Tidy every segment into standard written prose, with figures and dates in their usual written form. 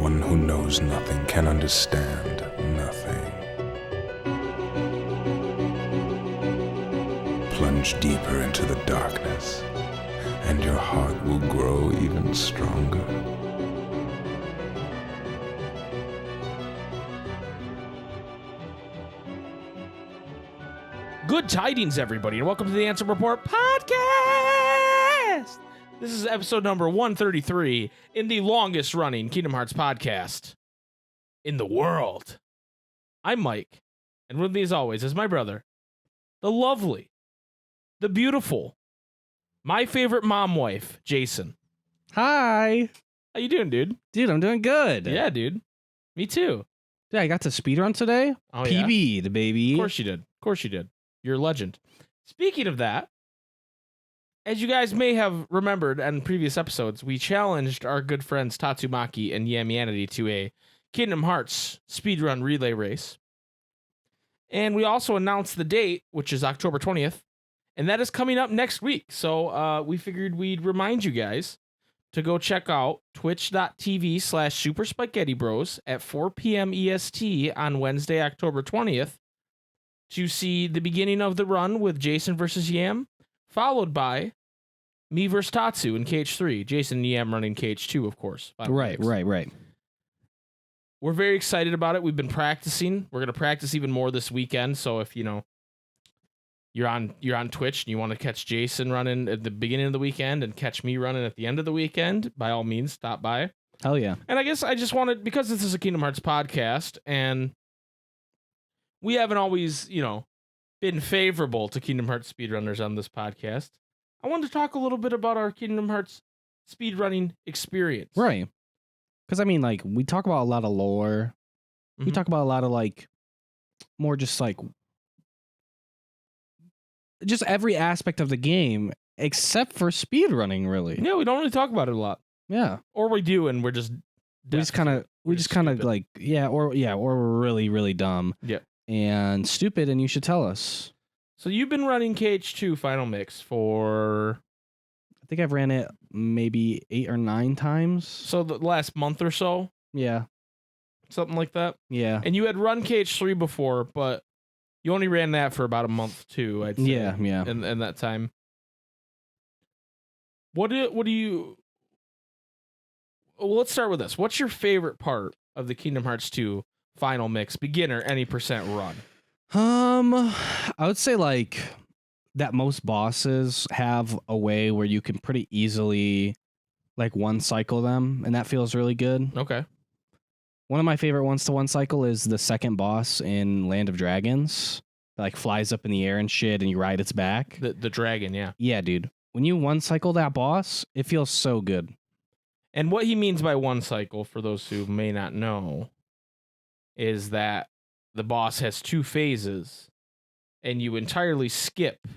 one who knows nothing can understand nothing. Plunge deeper into the darkness, and your heart will grow even stronger. Good tidings, everybody, and welcome to the Ansem Report podcast. This is episode number 133 in the longest running Kingdom Hearts podcast in the world. I'm Mike, and with me as always is my brother, the lovely, the beautiful, my favorite mom wife, Jason. Hi. How you doing, dude? Dude, I'm doing good. Yeah, dude. Me too. Dude, I got to speedrun today. Oh, yeah? PB'd, baby. Of course you did. Of course you did. You're a legend. Speaking of that, as you guys may have remembered in previous episodes, we challenged our good friends Tatsumaki and Yamianity to a Kingdom Hearts speedrun relay race. And we also announced the date, which is October 20th, and that is coming up next week. So we figured we'd remind you guys to go check out twitch.tv/Super SpikeGhetti Bros at 4 p.m. EST on Wednesday, October 20th, to see the beginning of the run with Jason versus Yam, followed by me versus Tatsu in KH3. Jason and Yam running KH2, of course. Right. We're very excited about it. We've been practicing. We're going to practice even more this weekend. So if, you're on Twitch and you want to catch Jason running at the beginning of the weekend and catch me running at the end of the weekend, by all means, stop by. Hell yeah. And I guess I just wanted, because this is a Kingdom Hearts podcast and we haven't always, been favorable to Kingdom Hearts speedrunners on this podcast, I wanted to talk a little bit about our Kingdom Hearts speedrunning experience. Right. Because, we talk about a lot of lore. Mm-hmm. We talk about a lot of, more just every aspect of the game, except for speedrunning, really. Yeah, we don't really talk about it a lot. Yeah. Or we do, and we're just Or we're really, really dumb. Yeah. And stupid, and you should tell us. So you've been running KH2 Final Mix for... I think I've ran it maybe 8 or 9 times. So the last month or so? Yeah. Something like that? Yeah. And you had run KH3 before, but you only ran that for about a month too, I'd say. Yeah. In that time. What do you... Well, let's start with this. What's your favorite part of the Kingdom Hearts 2 Final Mix beginner any percent run? I would say that most bosses have a way where you can pretty easily one cycle them, and that feels really good. Okay. One of my favorite ones to one cycle is the second boss in Land of Dragons. That flies up in the air and shit, and you ride its back. The dragon, yeah. Yeah, dude. When you one cycle that boss, it feels so good. And what he means by one cycle, for those who may not know, is that the boss has 2 phases, and you entirely skip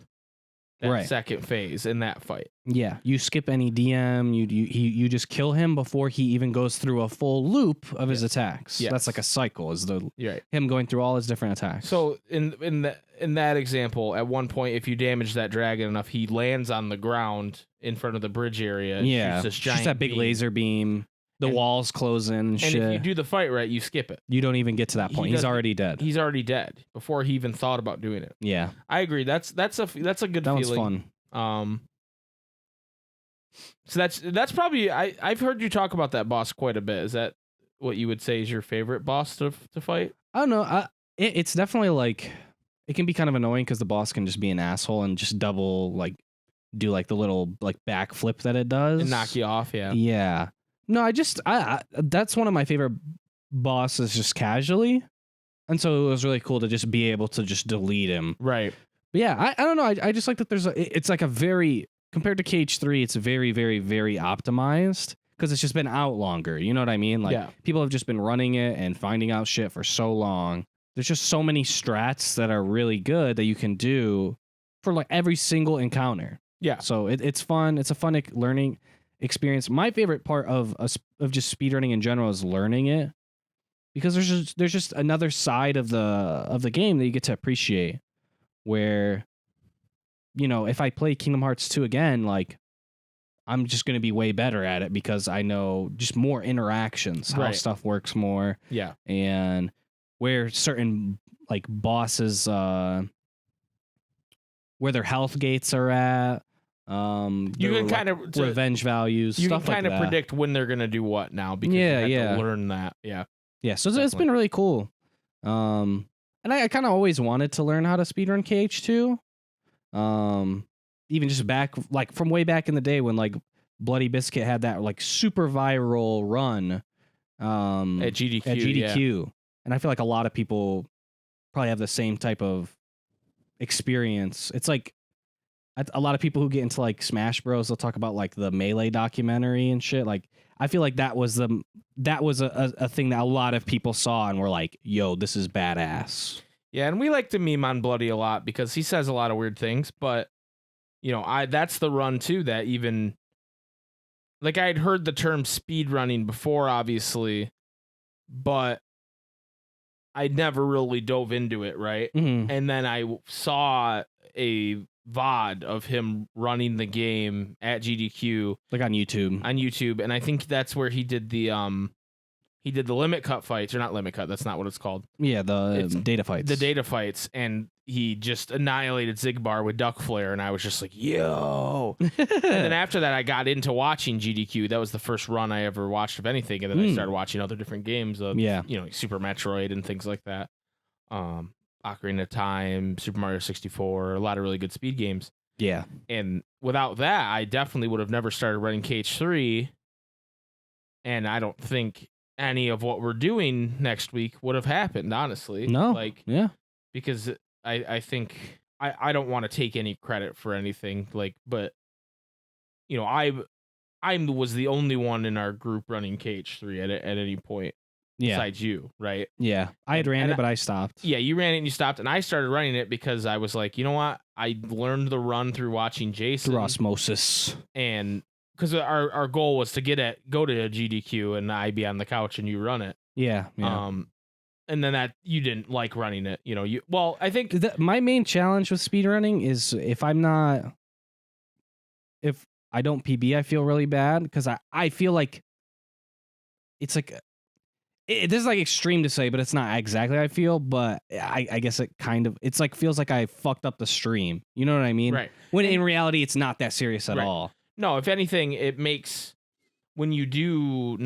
that second phase in that fight. Yeah, you skip any DM, you just kill him before he even goes through a full loop of his attacks. Yes. That's like a cycle, is Right. him going through all his different attacks. So in that example, at one point, if you damage that dragon enough, he lands on the ground in front of the bridge area. And shoots this giant just that big laser beam. The walls closing and shit. And if you do the fight right, you skip it. You don't even get to that point. He's already dead. He's already dead before he even thought about doing it. Yeah, I agree. That's a good that feeling. That one's fun. So that's probably I've heard you talk about that boss quite a bit. Is that what you would say is your favorite boss to fight? I don't know. It's definitely it can be kind of annoying because the boss can just be an asshole and just double do the little backflip that it does And knock you off. Yeah. Yeah. No, I that's one of my favorite bosses just casually. And so it was really cool to just be able to just delete him. Right. But yeah, I don't know. I just like that it's a very, compared to KH3, it's very, very, very optimized because it's just been out longer. You know what I mean? People have just been running it and finding out shit for so long. There's just so many strats that are really good that you can do for every single encounter. Yeah. So it's fun. It's a fun learning experience. My favorite part of just speedrunning in general is learning it, because there's just another side of the game that you get to appreciate, where if I play Kingdom Hearts 2 again, I'm just going to be way better at it because I know just more interactions, how stuff works more. Yeah. And where certain like bosses, where their health gates are at. You can kind of revenge values. You stuff can kind like of that. predict when they're gonna do what now because you have to learn that. Yeah. Yeah. So it's been really cool. And I kind of always wanted to learn how to speedrun KH2. Even just back like from way back in the day when like Bloody Biscuit had that like super viral run at GDQ. Yeah. And I feel like a lot of people probably have the same type of experience. It's like a lot of people who get into like Smash Bros, they'll talk about like the Melee documentary and shit. Like I feel like that was a thing that a lot of people saw and were like, yo, this is badass. Yeah, and we like to meme on Bloody a lot because he says a lot of weird things, but you know, that's the run too that even like I'd heard the term speedrunning before, obviously, but I never really dove into it, right? Mm-hmm. And then I saw a VOD of him running the game at GDQ, like on YouTube, and I think that's where he did the limit cut fights, or not limit cut, that's not what it's called. Yeah, the data fights, and he just annihilated Zigbar with Duck Flare, and I was just like, yo. And then after that, I got into watching GDQ. That was the first run I ever watched of anything, and then I started watching other different games of, you know, like Super Metroid and things like that. Ocarina of Time, Super Mario 64, a lot of really good speed games. Yeah. And without that, I definitely would have never started running KH3, and I don't think any of what we're doing next week would have happened, honestly. No. Like, yeah. Because I think I don't want to take any credit for anything, like, but you know, I was the only one in our group running KH3 at any point. Yeah. Besides you, right? Yeah. I had ran it, but I stopped. Yeah, you ran it and you stopped, and I started running it because I was like, you know what? I learned the run through watching Jason. Through osmosis. And because our goal was to go to a GDQ and I be on the couch and you run it. Yeah. And then that you didn't like running it, you know. I think my main challenge with speedrunning is if I don't PB, I feel really bad because I feel like it's like this is like extreme to say, but it's not exactly how I feel. But I guess it's like feels like I fucked up the stream. You know what I mean? Right. When in reality, it's not that serious at all. No, if anything, it makes when you don't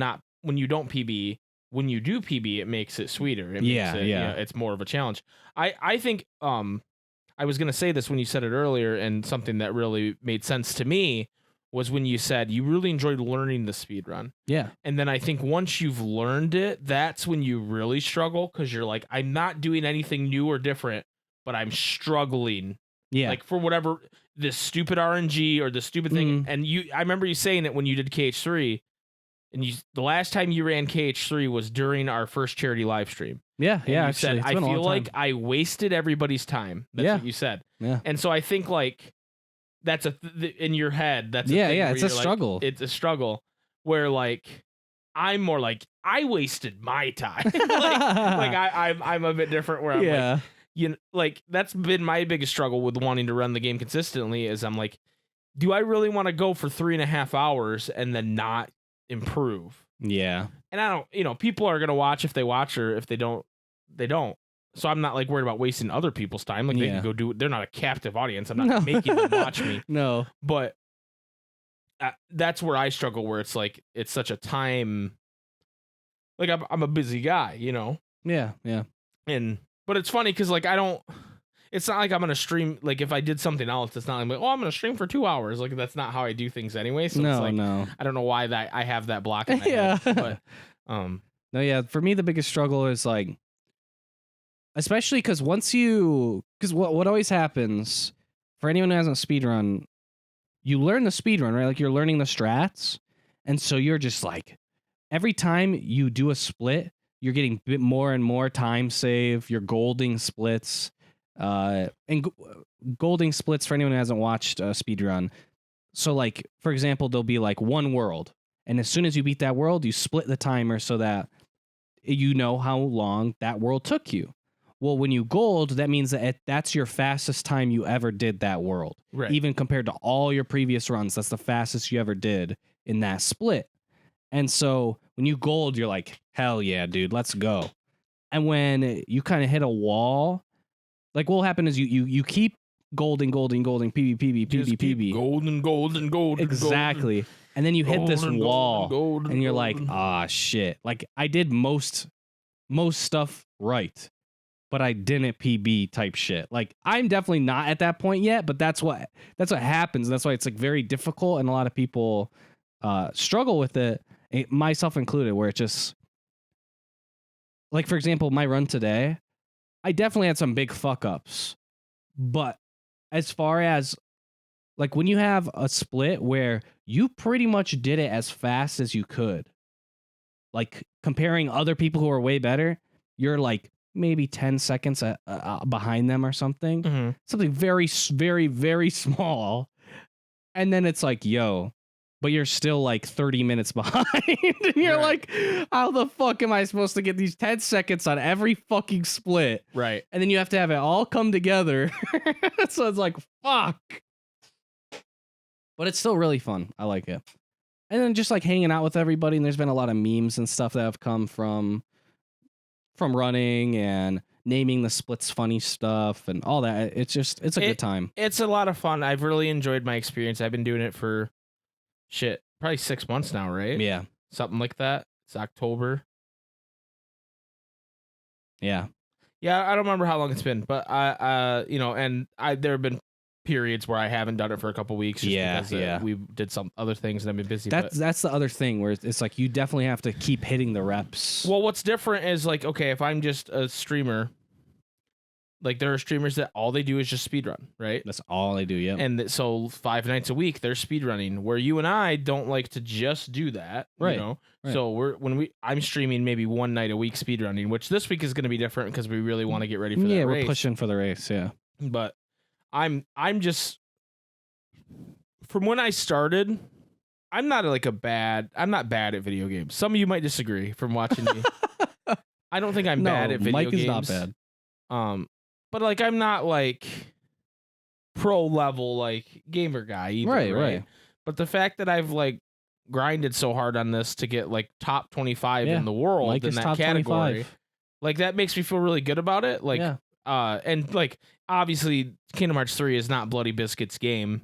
PB. When you do PB, it makes it sweeter. It makes it, it's more of a challenge. I think I was gonna say this when you said it earlier, and something that really made sense to me was when you said you really enjoyed learning the speedrun. Yeah. And then I think once you've learned it, that's when you really struggle because you're like, I'm not doing anything new or different, but I'm struggling. Yeah. Like for whatever this stupid RNG or the stupid thing. And I remember you saying it when you did KH3. And the last time you ran KH3 was during our first charity live stream. Yeah, and you said, I feel like I wasted everybody's time. That's what you said. Yeah. And so I think like that's in your head. That's it's a struggle. It's a struggle where like I'm more like I wasted my time. I'm a bit different where I'm like, like that's been my biggest struggle with wanting to run the game consistently is I'm like, do I really want to go for 3.5 hours and then not improve? Yeah. And I don't, people are going to watch if they watch, or if they don't, they don't. So I'm not like worried about wasting other people's time. Like they can go do it. They're not a captive audience. I'm not making them watch me. No. But that's where I struggle, where it's like, it's such a time. Like I'm a busy guy, Yeah. Yeah. But it's funny because like it's not like I'm gonna stream. Like if I did something else, it's not like, I'm gonna stream for 2 hours. Like that's not how I do things anyway. So it's like, no. I don't know why that I have that block in my head. But no, yeah. For me, the biggest struggle is like, especially because what always happens for anyone who hasn't speedrun, you learn the speedrun, right? Like you're learning the strats, and so you're just like, every time you do a split, you're getting a bit more and more time save. You're golding splits. Golding splits, for anyone who hasn't watched speedrun. So like, for example, there'll be like one world, and as soon as you beat that world, you split the timer so that you know how long that world took you. Well, when you gold, that means that that's your fastest time you ever did that world. Right. Even compared to all your previous runs, that's the fastest you ever did in that split. And so when you gold, you're like, hell yeah, dude, let's go. And when you kind of hit a wall, like what will happen is you keep golding, PB. Golden. Exactly. And then you hit this wall and you're like, ah, shit. Like I did most stuff right, but I didn't PB type shit. Like I'm definitely not at that point yet, but that's what happens. That's why it's like very difficult, and a lot of people struggle with it, myself included, where it just, like for example, my run today, I definitely had some big fuck ups, but as far as like when you have a split where you pretty much did it as fast as you could, like comparing other people who are way better, you're like maybe 10 seconds behind them or something. Mm-hmm. Something very, very, very small. And then it's like, yo, but you're still like 30 minutes behind. And you're like, how the fuck am I supposed to get these 10 seconds on every fucking split? Right. And then you have to have it all come together. So it's like, fuck. But it's still really fun. I like it. And then just like hanging out with everybody, and there's been a lot of memes and stuff that have come from running and naming the splits funny stuff and all that. It's a good time. It's a lot of fun. I've really enjoyed my experience. I've been doing it for probably 6 months now, right? Yeah. Something like that. It's October. Yeah. Yeah, I don't remember how long it's been, but there have been periods where I haven't done it for a couple weeks. Just because we did some other things and I've been busy. That's the other thing where it's like you definitely have to keep hitting the reps. Well, what's different is like, okay, if I'm just a streamer, like there are streamers that all they do is just speedrun, right? That's all they do, yeah. And so 5 nights a week they're speedrunning, where you and I don't like to just do that, right? You know? Right. So I'm streaming maybe 1 night a week speedrunning, which this week is going to be different because we really want to get ready for that race. Yeah, we're pushing for the race, yeah. But I'm just, from when I started, I'm not bad at video games. Some of you might disagree from watching me. I don't think I'm bad at video games. Mike is not bad. But like I'm not like pro level like gamer guy either, right? But the fact that I've like grinded so hard on this to get like top 25 in the world Mike in that top category, 25. like that makes me feel really good about it. Like and like obviously Kingdom Hearts 3 is not Bloody Biscuit's game.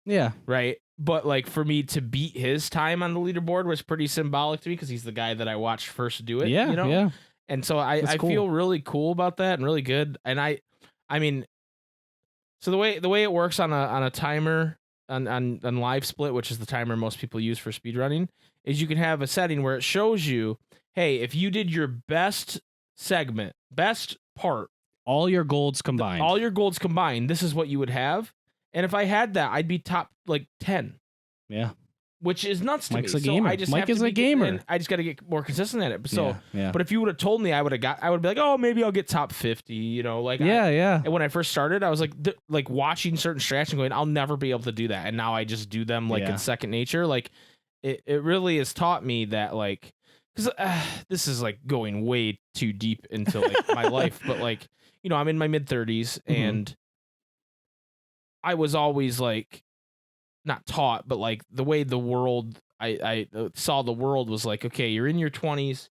Yeah. Right. But like for me to beat his time on the leaderboard was pretty symbolic to me because he's the guy that I watched first do it. Yeah. You know? Yeah. And so I feel really cool about that and really good. And I mean, so the way it works on a timer on live split, which is the timer most people use for speedrunning, is you can have a setting where it shows you, hey, if you did your best segment, best part, all your golds combined, this is what you would have. And if I had that, I'd be top like 10. Yeah. Which is nuts to Mike's me. a gamer. So I just Mike is a gamer. And I just got to get more consistent at it. So, yeah. But if you would have told me, I would be like, oh, maybe I'll get top 50. You know, like yeah. And when I first started, I was like watching certain strats and going, I'll never be able to do that. And now I just do them like in second nature. Like it really has taught me that like, because this is like going way too deep into like my life, but like, you know, I'm in my mid 30s and I was always like, not taught, but like the way the world I saw the world was like, okay, you're in your 20s,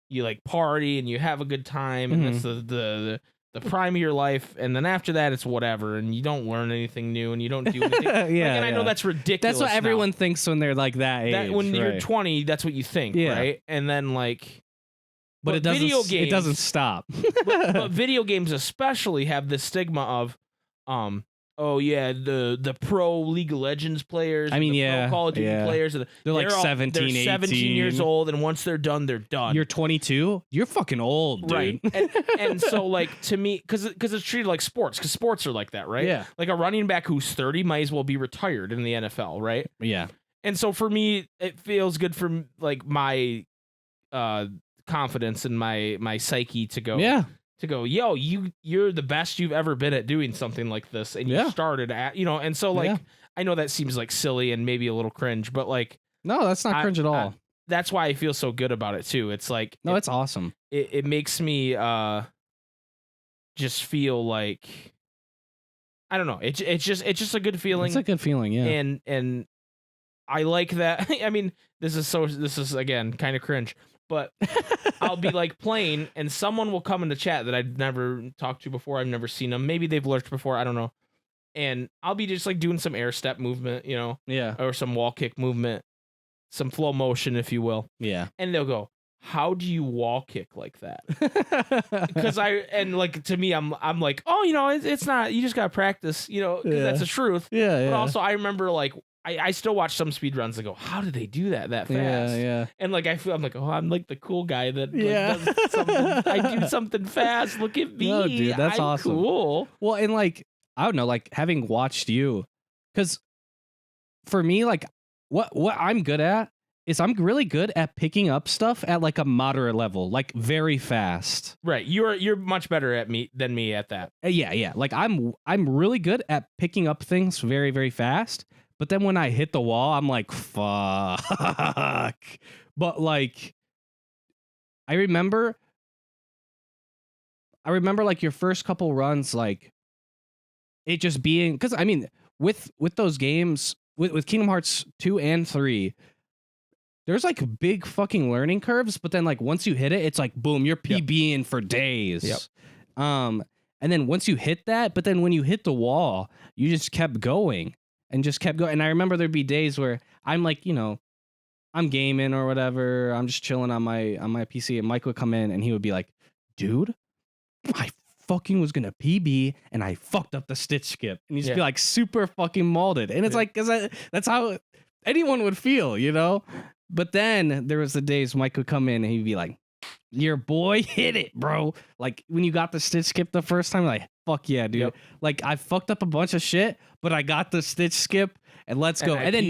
you like party and you have a good time, and that's the prime of your life, and then after that it's whatever, and you don't learn anything new and you don't do anything. And I know that's ridiculous. That's what everyone thinks when they're like that age. That when you're 20, that's what you think, right? And then like, but it doesn't. Video games, it doesn't stop. but video games especially have this stigma of oh yeah, the pro League of Legends players. I mean, the pro Call of Duty players. They're like 17, they're 17 years old, and once they're done, they're done. You're 22. You're fucking old, dude. Right? And so, like to me, because it's treated like sports, because sports are like that, right? Yeah. Like a running back who's 30 might as well be retired in the NFL, right? Yeah. And so for me, it feels good for like my confidence and my psyche to go. Yeah. To go, yo, you're the best you've ever been at doing something like this, and you started at, you know, and so like I know that seems like silly and maybe a little cringe, but like no, that's not cringe at all. That's why I feel so good about it too. It's like it's awesome. It makes me just feel like, I don't know. It's just a good feeling. It's a good feeling, yeah. And I like that. I mean, this is again kind of cringe, but I'll be like playing and someone will come into chat that I've never talked to before. I've never seen them. Maybe they've lurked before. I don't know. And I'll be just like doing some air step movement, you know, or some wall kick movement, some flow motion, if you will. Yeah. And they'll go, how do you wall kick like that? Because to me, I'm like, oh, you know, it's not, you just got to practice, you know, 'cause that's the truth. Yeah. But also I remember like, I still watch some speedruns that go, how do they do that fast? Yeah. And like, I'm like, oh, I'm like the cool guy that does something. I do something fast. Look at me. No, dude, that's awesome. Cool. Well, and like, I don't know, like having watched you, because for me, like what I'm good at is I'm really good at picking up stuff at like a moderate level, like very fast. Right. You're much better than me at that. Yeah. Like I'm really good at picking up things very, very fast. But then when I hit the wall, I'm like, fuck. But like, I remember like your first couple runs, like it just being, because I mean, with those games, with Kingdom Hearts 2 and 3, there's like big fucking learning curves. But then like once you hit it, it's like, boom, you're PBing for days. Yep. And then once you hit that, but then when you hit the wall, you just kept going. And just kept going. And I remember there'd be days where I'm like, you know, I'm gaming or whatever. I'm just chilling on my PC, and Mike would come in and he would be like, dude, I fucking was gonna PB and I fucked up the stitch skip. And he'd just be like super fucking molded. And it's like, because that's how anyone would feel, you know? But then there was the days Mike would come in and he'd be like, your boy hit it, bro. Like when you got the stitch skip the first time, like, fuck yeah, dude. Yep. Like I fucked up a bunch of shit, but I got the stitch skip and let's go. And then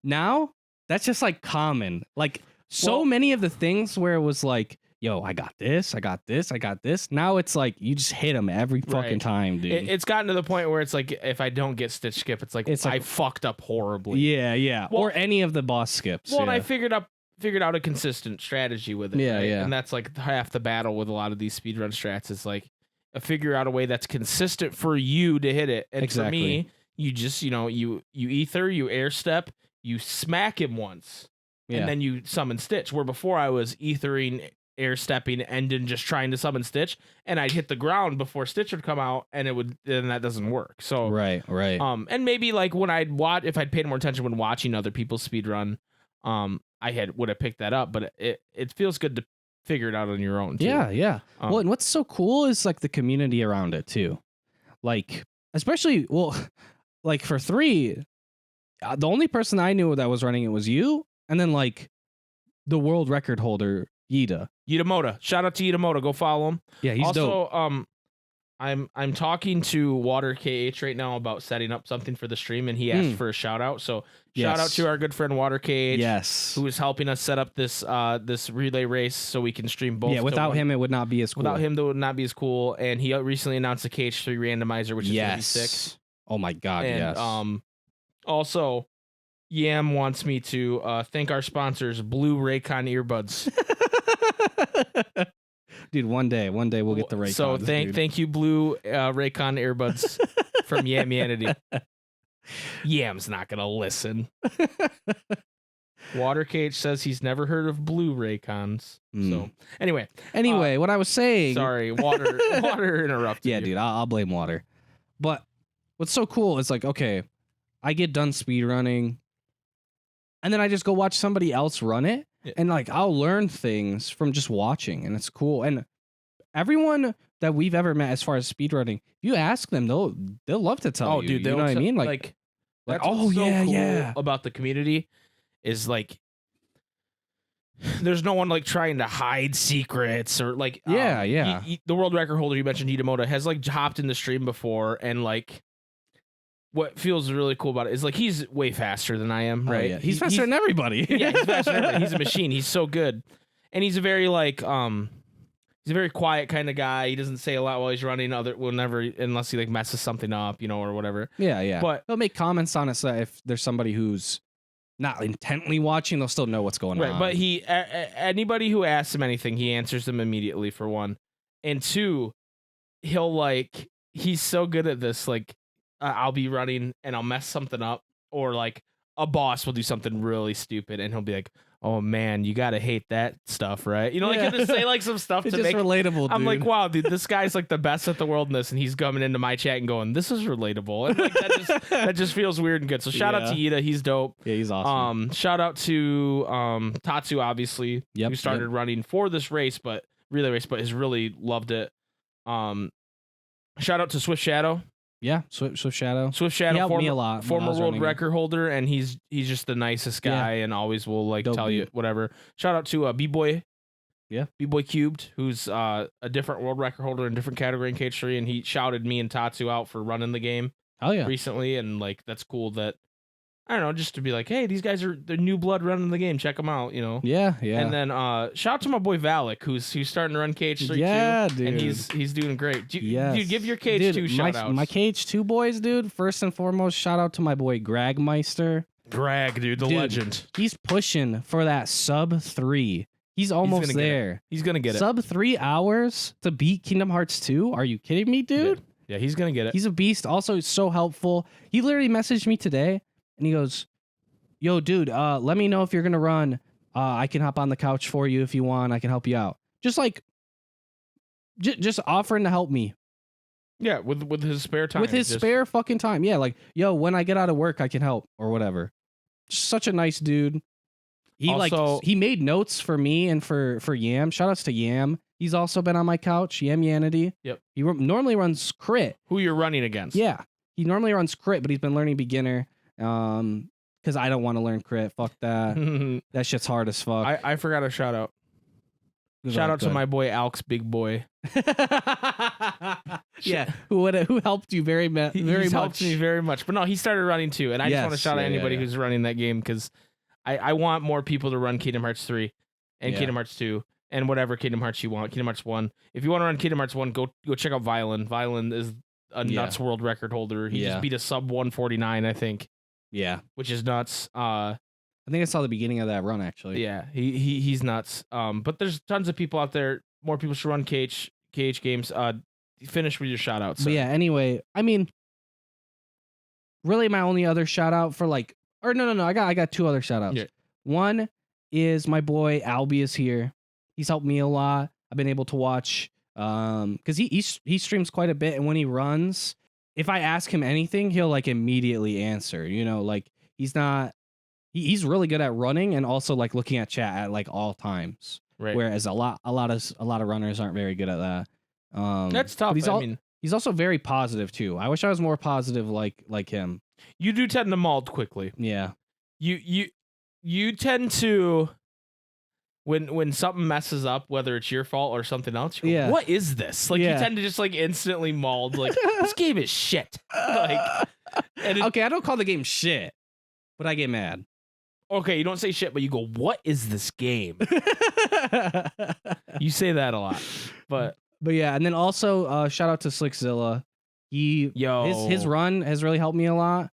now that's just like common. Like many of the things where it was like, yo, I got this. Now it's like you just hit them every fucking time, dude. It's gotten to the point where it's like if I don't get stitch skip, it's like I fucked up horribly. Yeah. Well, or any of the boss skips. Well, and I figured out a consistent strategy with it. Yeah, right? yeah. And that's like half the battle with a lot of these speedrun strats is like figure out a way that's consistent for you to hit it. And for me, you just, you know, you ether, you air step, you smack him once, and then you summon Stitch. Where before I was ethering, air stepping, and then just trying to summon Stitch, and I'd hit the ground before Stitch would come out, and that doesn't work. So right. And maybe like when if I'd paid more attention when watching other people's speedrun, I would have picked that up, but it feels good to figure it out on your own too. Yeah. Well, and what's so cool is like the community around it too. Like, especially, like for 3, the only person I knew that was running it was you, and then like the world record holder, Yitamoda. Shout out to Yitamoda. Go follow him. Yeah, he's also, dope. I'm talking to Water KH right now about setting up something for the stream, and he asked for a shout out. So shout out to our good friend Water KH, who is helping us set up this this relay race so we can stream both. Yeah, without him, it would not be as cool. Without him, it would not be as cool. And he recently announced a KH3 randomizer, which is gonna be sick. Oh my god, and, yes. Also, Yam wants me to thank our sponsors, Blue Raycon earbuds. Dude, one day we'll get the Raycons. So thank you, Blue Raycon earbuds from Yamianity. Yam's not gonna listen. Water Cage says he's never heard of Blue Raycons. So anyway, what I was saying. Sorry, Water interrupted. Yeah, dude, I'll blame Water. But what's so cool is like, okay, I get done speedrunning, and then I just go watch somebody else run it. And like I'll learn things from just watching, and it's cool. And everyone that we've ever met as far as speedrunning, if you ask them, they'll love to tell you. Dude, you know what I mean? Like oh yeah, cool about the community is like there's no one like trying to hide secrets or like the world record holder you mentioned, Hitamoto, has like hopped in the stream before, and like what feels really cool about it is like he's way faster than I am, right? Yeah. He's faster than everybody. Yeah, he's faster than everybody. He's a machine. He's so good. And he's a very like he's a very quiet kind of guy. He doesn't say a lot while he's running unless he like messes something up, you know, or whatever. Yeah. But he'll make comments on it so if there's somebody who's not intently watching, they'll still know what's going on. But he anybody who asks him anything, he answers them immediately, for one. And two, he'll like he's so good at this. Like I'll be running and I'll mess something up, or like a boss will do something really stupid, and he'll be like, "Oh man, you gotta hate that stuff, right?" You know, like he'll just say like some stuff It's to just make relatable. I'm dude. like, wow, dude, this guy's like the best at the world in this, and he's coming into my chat and going, "This is relatable," and like that just feels weird and good. So shout out to Ida, he's dope. Yeah, he's awesome. Shout out to Tatsu, obviously, who started running for this race, but relay race, but has really loved it. Shout out to Swift Shadow. Yeah, Swift Shadow. Swift Shadow, He helped me a lot. Former world record holder, and he's just the nicest guy, and always will like Dope tell dude. you whatever. Shout out to B-Boy. Yeah. B-Boy Cubed, who's a different world record holder in a different category in Cage 3, and he shouted me and Tatsu out for running the game recently, and like that's cool that I don't know, just to be like, hey, these guys are the new blood running the game. Check them out, you know. Yeah. And then shout out to my boy Valak, who's starting to run Cage 3 too. Dude. And he's doing great. Dude, give your Cage dude, 2 shout outs. My Cage 2 boys, dude. First and foremost, shout out to my boy Gragmeister. Greg, dude, the legend. He's pushing for that sub 3. He's almost there. He's gonna get it. Sub 3 hours to beat Kingdom Hearts 2? Are you kidding me, dude? Yeah, he's gonna get it. He's a beast. Also, he's so helpful. He literally messaged me today, and he goes, "Yo, dude, let me know if you're gonna run. I can hop on the couch for you if you want. I can help you out." Just like, just offering to help me. Yeah, with his spare time. With his spare fucking time. Yeah, like, yo, when I get out of work, I can help or whatever. Just such a nice dude. He also, he made notes for me and for Yam. Shout outs to Yam. He's also been on my couch. Yam Yanity. Yep. He normally runs crit. Who you're running against? Yeah, he normally runs crit, but he's been learning beginner. Because I don't want to learn crit. Fuck that. That shit's hard as fuck. I forgot a shout out. Shout out to my boy Alex, big boy. Yeah, who helped you very much. Helped me very much. But no, he started running too, and I just want to shout out anybody who's running that game, because I want more people to run Kingdom Hearts 3 and Kingdom Hearts 2 and whatever Kingdom Hearts you want. Kingdom Hearts 1. If you want to run Kingdom Hearts 1, go check out Violin. Violin is a nuts world record holder. He just beat a sub 149, I think. Yeah, which is nuts. I think I saw the beginning of that run actually. Yeah, he's nuts. But there's tons of people out there. More people should run KH games. Finish with your shout outs. But yeah, anyway, I mean, really my only other shout out for like, or no, I got two other shout outs. Yeah. One is my boy Albie is here. He's helped me a lot. I've been able to watch because he streams quite a bit, and when he runs, if I ask him anything, he'll like immediately answer. You know, like he's he's really good at running and also like looking at chat at like all times. Right. Whereas a lot of runners aren't very good at that. That's tough. He's also very positive too. I wish I was more positive like him. You do tend to mold quickly. Yeah. You tend to when something messes up, whether it's your fault or something else, you go, what is this? Like you tend to just like instantly mold like this game is shit. Like okay, I don't call the game shit, but I get mad. Okay, you don't say shit, but you go, what is this game? You say that a lot. But yeah, and then also shout out to Slickzilla. His run has really helped me a lot.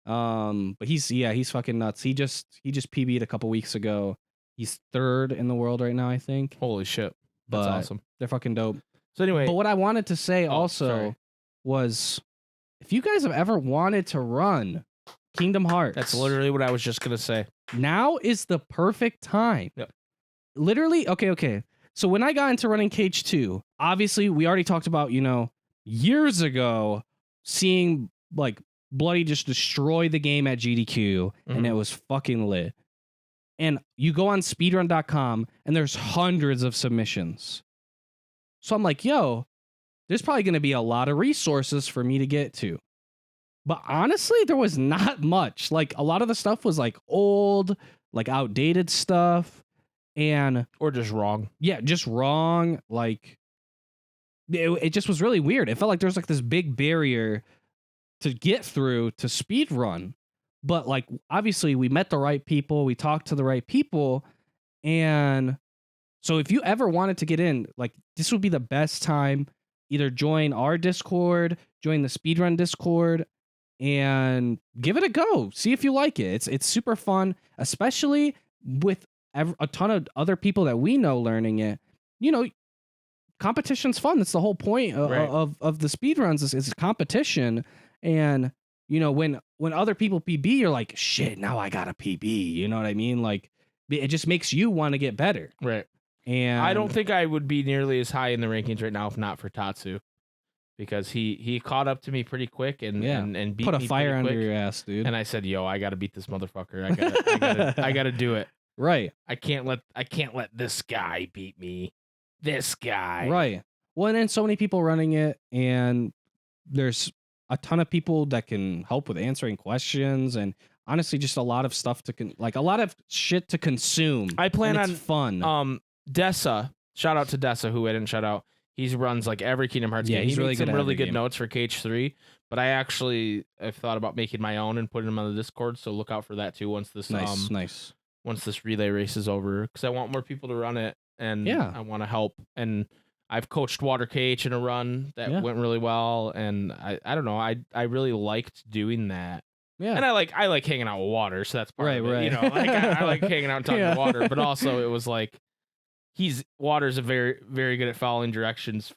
But he's fucking nuts. He just PB'd a couple weeks ago. He's third in the world right now, I think. Holy shit. That's awesome. They're fucking dope. So anyway, but what I wanted to say was if you guys have ever wanted to run Kingdom Hearts. That's literally what I was just gonna say. Now is the perfect time. Yep. Literally, okay. So when I got into running Cage 2, obviously we already talked about, years ago, seeing like Bloody just destroy the game at GDQ, and it was fucking lit. And you go on speedrun.com and there's hundreds of submissions. So I'm like, yo, there's probably going to be a lot of resources for me to get to. But honestly, there was not much. Like a lot of the stuff was like old, like outdated stuff, or just wrong. Yeah, just wrong. Like it just was really weird. It felt like there was like this big barrier to get through to speedrun. But like obviously we met the right people, we talked to the right people, and so if you ever wanted to get in, like this would be the best time. Either join our Discord, join the Speedrun Discord, and give it a go. See if you like it. It's super fun, especially with a ton of other people that we know learning it. competition's fun. That's the whole point of the speedruns is competition. And, you know, when other people PB, you're like, shit, now I got a PB. You know what I mean? Like, it just makes you want to get better. Right. And I don't think I would be nearly as high in the rankings right now if not for Tatsu. Because he caught up to me pretty quick and beat put a me fire pretty under quick. your ass, dude. And I said, "Yo, I got to beat this motherfucker. I got to do it. Right. I can't let this guy beat me. This guy." Right. Well, and then so many people running it, and there's a ton of people that can help with answering questions, and honestly, just a lot of stuff a lot of shit to consume. I plan on fun. Dessa. Shout out to Dessa, who I didn't shout out. He runs like every Kingdom Hearts game. He's he really made good some at really every good game. notes for KH3, but I actually have thought about making my own and putting them on the Discord. So look out for that too once this Nice. once this relay race is over, because I want more people to run it, and I want to help. And I've coached Water KH in a run that went really well, and I don't know, I really liked doing that. Yeah, and I like hanging out with Water, so that's part of it. Right. You know, like I like hanging out and talking to Water, but also it was like Water's a very, very good at following directions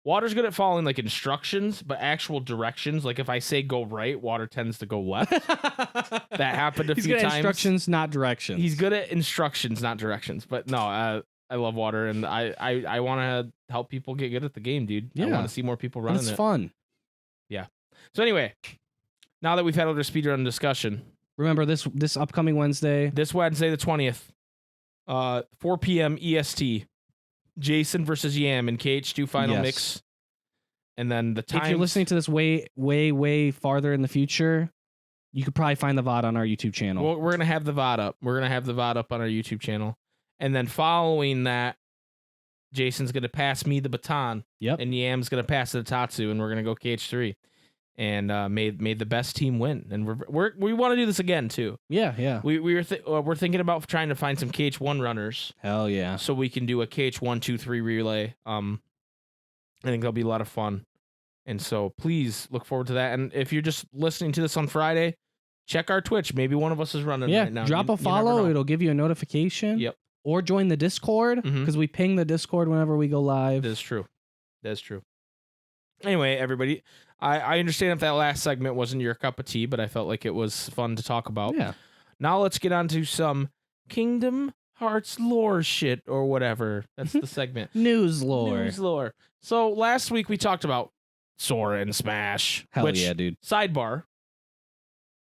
Water's good at following like instructions, but actual directions. Like if I say go right, Water tends to go left. That happened a few times. He's good at instructions, not directions. He's good at instructions, not directions. But no, I love Water, and I want to help people get good at the game, dude. Yeah. I want to see more people running it. It's fun. Yeah. So anyway, now that we've had a little speedrun discussion, remember this upcoming Wednesday. This Wednesday, the 20th, 4 p.m. EST. Jason versus Yam in KH2 final mix. And then the time. If you're listening to this way farther in the future, you could probably find the VOD on our YouTube channel. Well, we're going to have the VOD up. We're going to have the VOD up on our YouTube channel. And then following that, Jason's going to pass me the baton. Yep. And Yam's going to pass it to Tatsu, and we're going to go KH3. And made the best team win. And we want to do this again, too. Yeah. We're thinking about trying to find some KH1 runners. Hell yeah. So we can do a KH1, 2, 3 relay. I think that'll be a lot of fun. And so please look forward to that. And if you're just listening to this on Friday, check our Twitch. Maybe one of us is running right now. Drop a follow. It'll give you a notification. Yep. Or join the Discord, because we ping the Discord whenever we go live. That's true. Anyway, everybody, I understand if that last segment wasn't your cup of tea, but I felt like it was fun to talk about. Yeah. Now let's get on to some Kingdom Hearts lore shit or whatever. That's the segment. News lore. So last week we talked about Sora and Smash. Hell yeah, dude. Sidebar.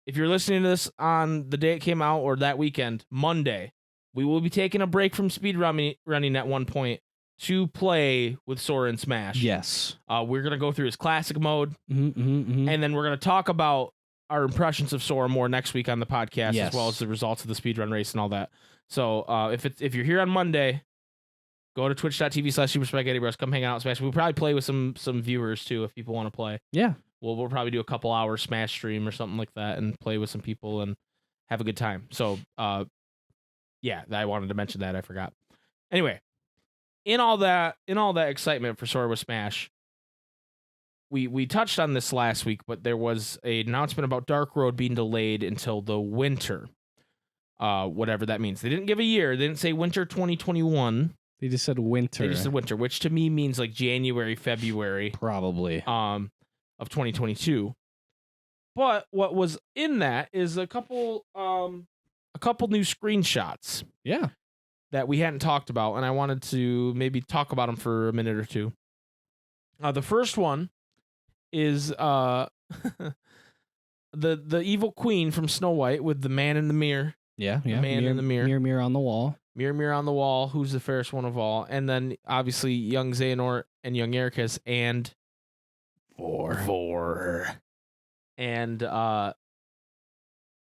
If you're listening to this on the day it came out or that weekend, Monday, we will be taking a break from speedrunning at one point to play with Sora and Smash. Yes. We're going to go through his classic mode, and then we're going to talk about our impressions of Sora more next week on the podcast, Yes. as well as the results of the speedrun race and all that. So if you're here on Monday, go to twitch.tv/SuperSpikeGhetti. Come hang out with Smash. We'll probably play with some viewers, too, if people want to play. Yeah. We'll probably do a couple hours Smash stream or something like that and play with some people and have a good time. So, yeah, I wanted to mention that. I forgot. Anyway, in all that excitement for Sora with Smash, we touched on this last week, but there was an announcement about Dark Road being delayed until the winter, whatever that means. They didn't give a year. They didn't say winter 2021. They just said winter. They just said winter, which to me means like January, February, probably, of 2022. But what was in that is a couple new screenshots. Yeah. That we hadn't talked about, and I wanted to maybe talk about them for a minute or two. The first one is the evil queen from Snow White with the man in the mirror. Yeah. The man in the mirror. Mirror on the wall. Mirror on the wall. Who's the fairest one of all? And then obviously young Xehanort and young Ericus and Vor. And it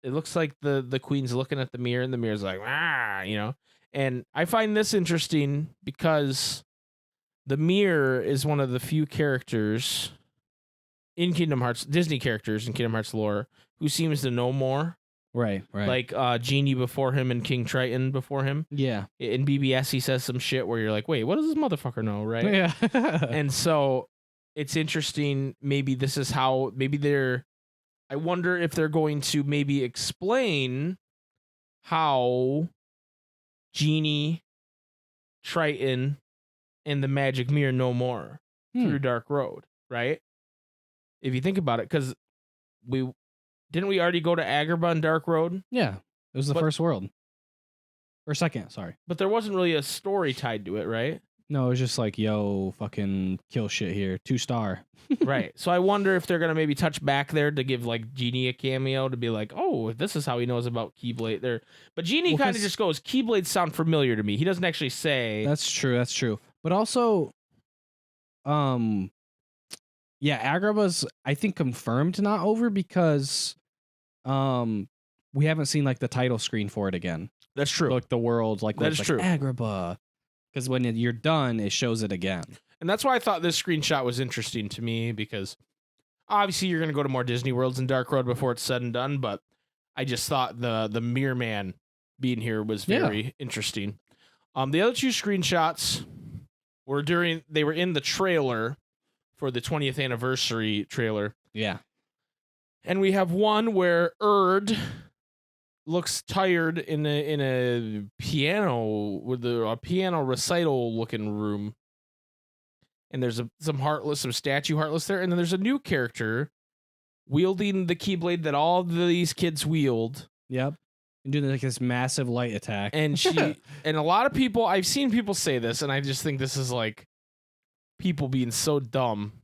looks like the queen's looking at the mirror, and the mirror's like, you know. And I find this interesting because the mirror is one of the few characters in Kingdom Hearts, Disney characters in Kingdom Hearts lore, who seems to know more. Right. Like Genie before him and King Triton before him. Yeah. In BBS, he says some shit where you're like, wait, what does this motherfucker know, right? Yeah. And so it's interesting. Maybe this is how, I wonder if they're going to maybe explain how Genie, Triton, and the magic mirror no more through Dark Road, right? If you think about it, because we already go to Agrabah and Dark Road? Yeah, it was the first world. Or second, sorry. But there wasn't really a story tied to it, right? No, it was just like, yo, fucking kill shit here. 2-star. Right. So I wonder if they're going to maybe touch back there to give like Genie a cameo to be like, oh, this is how he knows about Keyblade there. But Genie kind of just goes, Keyblades sound familiar to me. He doesn't actually say. That's true. But also, yeah, Agrabah's, I think, confirmed not over because we haven't seen like the title screen for it again. That's true. Like the world, like that is true. Agrabah. Because when you're done, it shows it again. And that's why I thought this screenshot was interesting to me, because obviously you're going to go to more Disney Worlds in Dark Road before it's said and done, but I just thought the Mirror Man being here was very interesting. The other two screenshots were they were in the trailer for the 20th anniversary trailer. Yeah. And we have one where Erd looks tired in a piano with a piano recital looking room, and there's some statue Heartless there, and then there's a new character wielding the Keyblade that all these kids wield. Yep, and doing like this massive light attack. And she and a lot of people, I've seen people say this, and I just think this is like people being so dumb.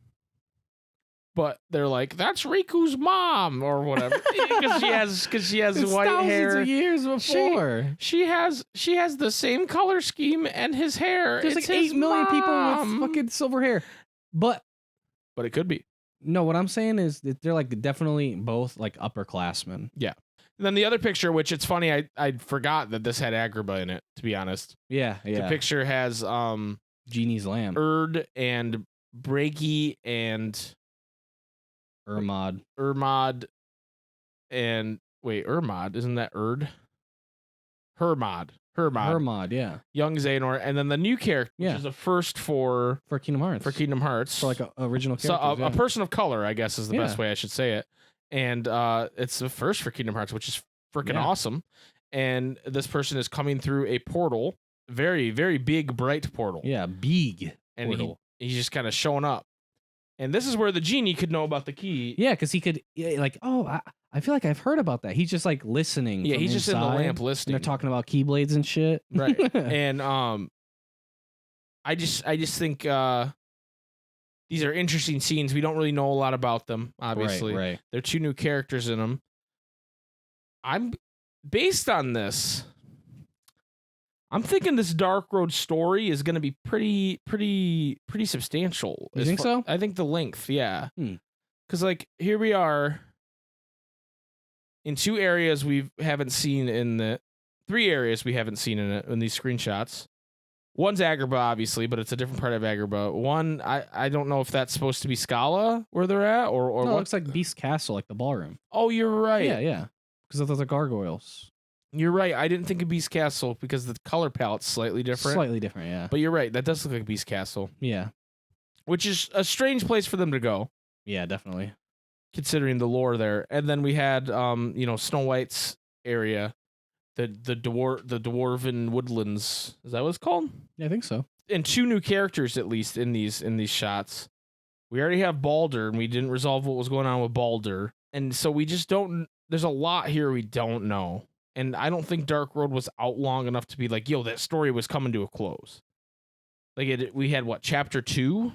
But they're like, that's Riku's mom or whatever, because she has it's white hair. Thousands of years before she has the same color scheme and his hair. There's like 8 million people with fucking silver hair, but it could be. No, what I'm saying is that they're like definitely both like upperclassmen. Yeah. And then the other picture, which it's funny, I forgot that this had Agrabah in it. To be honest. Yeah. The picture has Genie's lamp, Erd and Breaky and Ermod and wait, Ermod, isn't that Erd? Hermod, yeah. Young Xehanort, and then the new character, which is a first for Kingdom Hearts. For like a original character. So a person of color, I guess, is the best way I should say it. And it's the first for Kingdom Hearts, which is freaking awesome. And this person is coming through a portal, very, very big, bright portal. Yeah, big and portal. He's just kind of showing up. And this is where the Genie could know about the key. Yeah, because he could, like, I feel like I've heard about that. He's just like listening. Yeah, he's just in the lamp listening. And they're talking about Keyblades and shit. Right. And I just think these are interesting scenes. We don't really know a lot about them, obviously. Right. There are two new characters in them. Based on this, I'm thinking this Dark Road story is going to be pretty substantial. You think so? I think the length, yeah. Because like here we are in 2 areas we haven't seen in the 3 areas we haven't seen in these screenshots. One's Agrabah, obviously, but it's a different part of Agrabah. One, I don't know if that's supposed to be Scala where they're at or no, what. It looks like Beast Castle, like the ballroom. Oh, you're right. Yeah. Because of the gargoyles. You're right. I didn't think of Beast Castle because the color palette's slightly different. Slightly different, yeah. But you're right. That does look like Beast Castle. Yeah. Which is a strange place for them to go. Yeah, definitely. Considering the lore there. And then we had Snow White's area, the dwarven woodlands. Is that what it's called? Yeah, I think so. And 2 new characters at least in these shots. We already have Baldur, and we didn't resolve what was going on with Baldur. And so we just don't, there's a lot here we don't know. And I don't think Dark Road was out long enough to be like, yo, that story was coming to a close. Like we had what, chapter 2?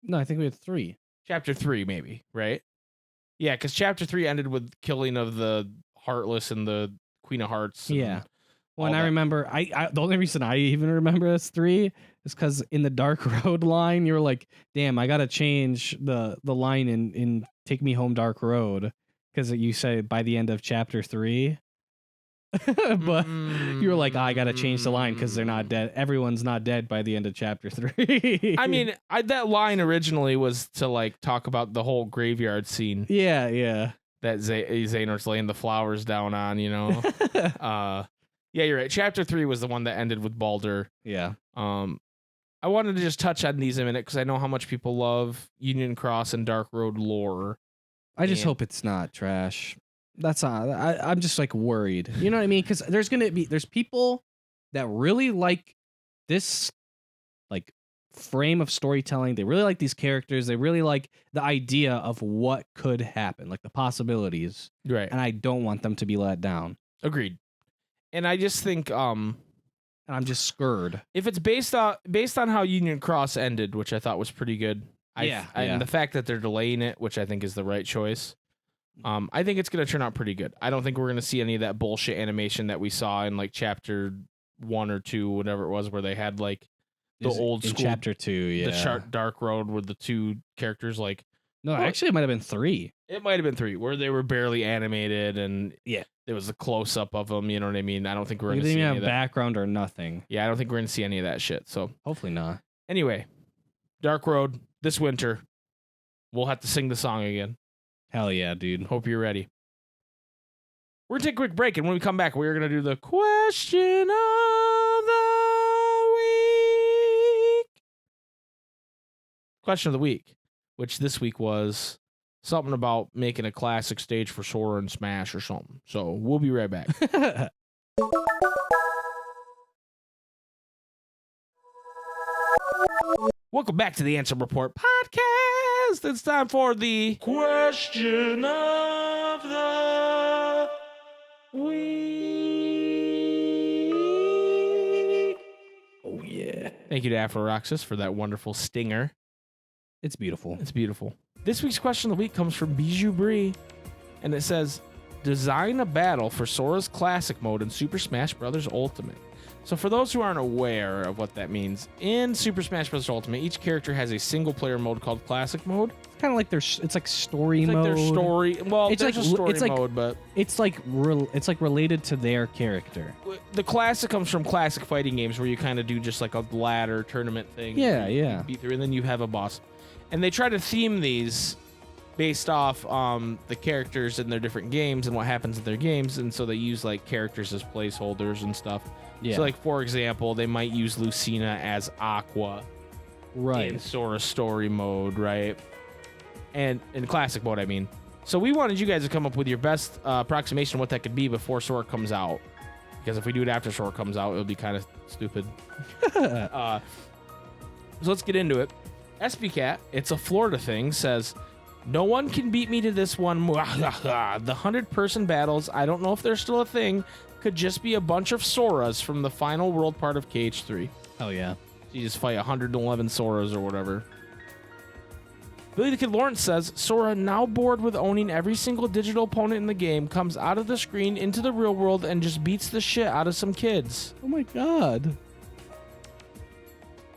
No, I think we had 3. Chapter 3, maybe, right? Yeah, because chapter 3 ended with killing of the Heartless and the Queen of Hearts. Yeah. Well, and I remember, I the only reason I even remember as 3 is because in the Dark Road line, you were like, damn, I got to change the line in Take Me Home Dark Road. Because you said by the end of chapter 3. But you were like, I got to change the line because they're not dead. Everyone's not dead by the end of chapter 3. I mean, that line originally was to like talk about the whole graveyard scene. Yeah. That Xehanort's laying the flowers down on, Yeah, you're right. Chapter 3 was the one that ended with Baldur. Yeah. I wanted to just touch on these a minute because I know how much people love Union Cross and Dark Road lore. I just hope it's not trash. That's all. I'm just like worried. You know what I mean? Because there's people that really like this like frame of storytelling. They really like these characters. They really like the idea of what could happen, like the possibilities. Right. And I don't want them to be let down. Agreed. And I just think And I'm just scared. if it's based on how Union Cross ended, which I thought was pretty good. And the fact that they're delaying it, which I think is the right choice. I think it's going to turn out pretty good. I don't think we're going to see any of that bullshit animation that we saw in like chapter 1 or 2, whatever it was, where they had like the old school chapter 2, yeah. the sharp dark road with the two characters like. No, actually, it might have been 3. It might have been 3, where they were barely animated and there was a close up of them. You know what I mean? I don't think we're going to see any of that. Background or nothing. Yeah, I don't think we're going to see any of that shit. So hopefully not. Anyway, Dark Road this winter. We'll have to sing the song again. Hell yeah, dude. Hope you're ready. We're going to take a quick break, and when we come back, we're going to do the question of the week. Question of the week, which this week was something about making a classic stage for Sora and Smash or something. So we'll be right back. Welcome back to the Ansem Report podcast. It's time for the question of the week. Oh, yeah. Thank you to Afro-Roxas for that wonderful stinger. It's beautiful. It's beautiful. This week's question of the week comes from Bijou Brie, and it says, design a battle for Sora's Classic Mode in Super Smash Bros. Ultimate. So for those who aren't aware of what that means, in Super Smash Bros. Ultimate, each character has a single-player mode called Classic Mode. It's kind of like it's like story mode. Like their story. Well, it's there's like a story like, mode, but it's like related to their character. The classic comes from classic fighting games where you kind of do just like a ladder tournament thing. Yeah, you yeah. beat through, and then you have a boss. And they try to theme these based off the characters in their different games and what happens in their games, and so they use like characters as placeholders and stuff. Yeah. So like for example, they might use Lucina as Aqua, right? In Sora story mode, right? And in classic mode, I mean. So we wanted you guys to come up with your best approximation of what that could be before Sora comes out, because if we do it after Sora comes out, it'll be kind of stupid. So let's get into it. SPCat, it's a Florida thing, says, no one can beat me to this one. The 100-person battles, I don't know if they're still a thing, could just be a bunch of Soras from the final world part of KH3. Oh, yeah. You just fight 111 Soras or whatever. Billy the Kid Lawrence says, Sora, now bored with owning every single digital opponent in the game, comes out of the screen into the real world and just beats the shit out of some kids. Oh, my God.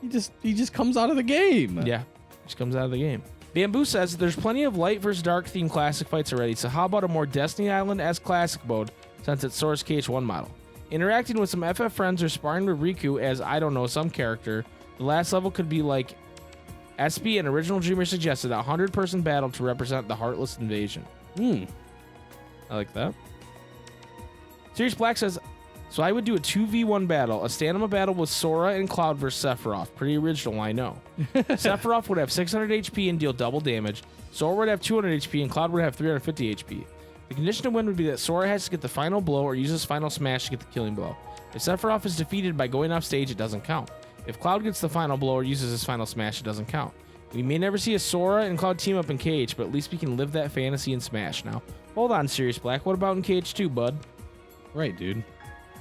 He just comes out of the game. Yeah, just comes out of the game. Bamboo says there's plenty of light versus dark themed classic fights already, so how about a more Destiny Island as classic mode since it's Sora's KH1 model? Interacting with some FF friends or sparring with Riku as, I don't know, some character. The last level could be like SB and Original Dreamer suggested, a 100-person battle to represent the Heartless Invasion. I like that. Sirius Black says, so I would do a 2v1 battle, a stamina battle with Sora and Cloud versus Sephiroth. Pretty original, I know. Sephiroth would have 600 HP and deal double damage. Sora would have 200 HP and Cloud would have 350 HP. The condition to win would be that Sora has to get the final blow or use his final smash to get the killing blow. If Sephiroth is defeated by going off stage, it doesn't count. If Cloud gets the final blow or uses his final smash, it doesn't count. We may never see a Sora and Cloud team up in KH, but at least we can live that fantasy in Smash now. Hold on, Sirius Black. What about in KH2, bud? Right, dude.